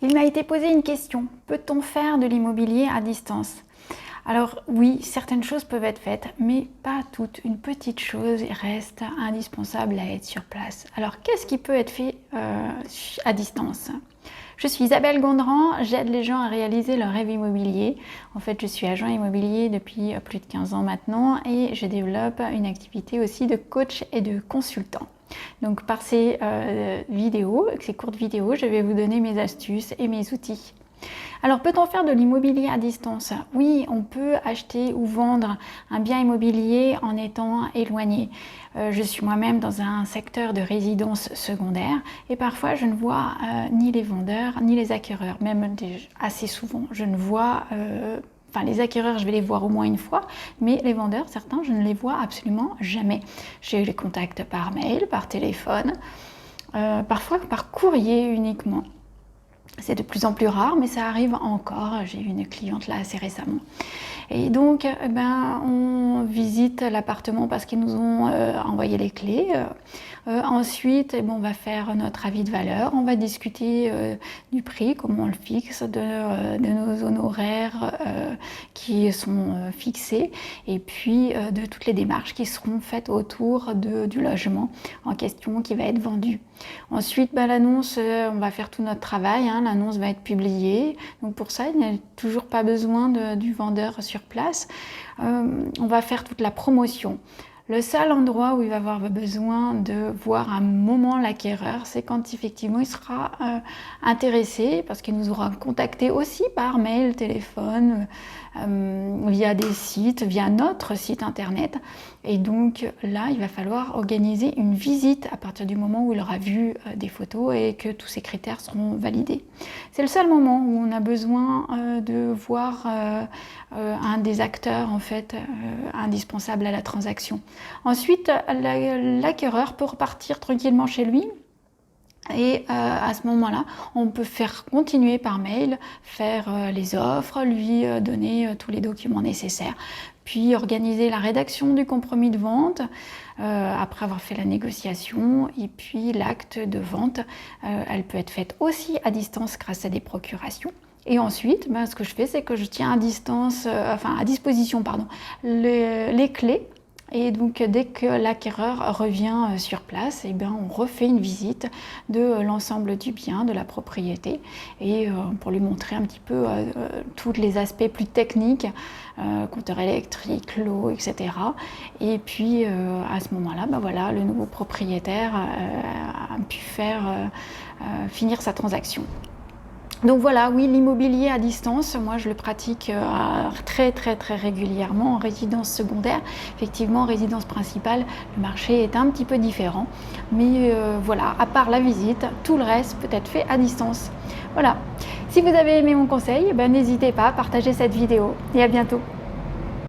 Il m'a été posé une question. Peut-on faire de l'immobilier à distance? Alors oui, certaines choses peuvent être faites, mais pas toutes. Une petite chose reste indispensable à être sur place. Alors qu'est-ce qui peut être fait à distance? Je suis Isabelle Gondran, j'aide les gens à réaliser leur rêve immobilier. En fait, je suis agent immobilier depuis plus de 15 ans maintenant et je développe une activité aussi de coach et de consultant. Donc par ces courtes vidéos, je vais vous donner mes astuces et mes outils. Alors peut-on faire de l'immobilier à distance? Oui, on peut acheter ou vendre un bien immobilier en étant éloigné. Je suis moi-même dans un secteur de résidence secondaire et parfois je ne vois ni les vendeurs ni les acquéreurs, même assez souvent. Je ne vois les acquéreurs, je vais les voir au moins une fois, mais les vendeurs, certains, je ne les vois absolument jamais. J'ai les contacts par mail, par téléphone, parfois par courrier uniquement. C'est de plus en plus rare, mais ça arrive encore. J'ai eu une cliente là assez récemment. Et donc, on visite l'appartement parce qu'ils nous ont envoyé les clés. Ensuite, on va faire notre avis de valeur. On va discuter du prix, comment on le fixe, de nos honoraires qui sont fixés, et puis de toutes les démarches qui seront faites autour du logement en question qui va être vendu. Ensuite, l'annonce, on va faire tout notre travail. L'annonce va être publiée. Donc pour ça, il n'y a toujours pas besoin du vendeur sur place. On va faire toute la promotion. Le seul endroit où il va avoir besoin de voir un moment l'acquéreur, c'est quand effectivement il sera intéressé, parce qu'il nous aura contacté aussi par mail, téléphone, via des sites, via notre site internet. Et donc là, il va falloir organiser une visite à partir du moment où il aura vu des photos et que tous ces critères seront validés. C'est le seul moment où on a besoin de voir un des acteurs en fait indispensable à la transaction. Ensuite, l'acquéreur peut repartir tranquillement chez lui. Et à ce moment-là, on peut faire continuer par mail, faire les offres, lui donner tous les documents nécessaires, puis organiser la rédaction du compromis de vente, après avoir fait la négociation, et puis l'acte de vente, elle peut être faite aussi à distance grâce à des procurations. Et ensuite, ce que je fais, c'est que je tiens à disposition les clés. Et donc dès que l'acquéreur revient sur place, on refait une visite de l'ensemble du bien, de la propriété, et pour lui montrer un petit peu tous les aspects plus techniques, compteur électrique, l'eau, etc. Et puis à ce moment-là, le nouveau propriétaire a pu finir sa transaction. Donc voilà, oui, l'immobilier à distance, moi je le pratique très régulièrement en résidence secondaire. Effectivement, en résidence principale, le marché est un petit peu différent. Mais voilà, à part la visite, tout le reste peut être fait à distance. Voilà. Si vous avez aimé mon conseil, n'hésitez pas à partager cette vidéo. Et à bientôt.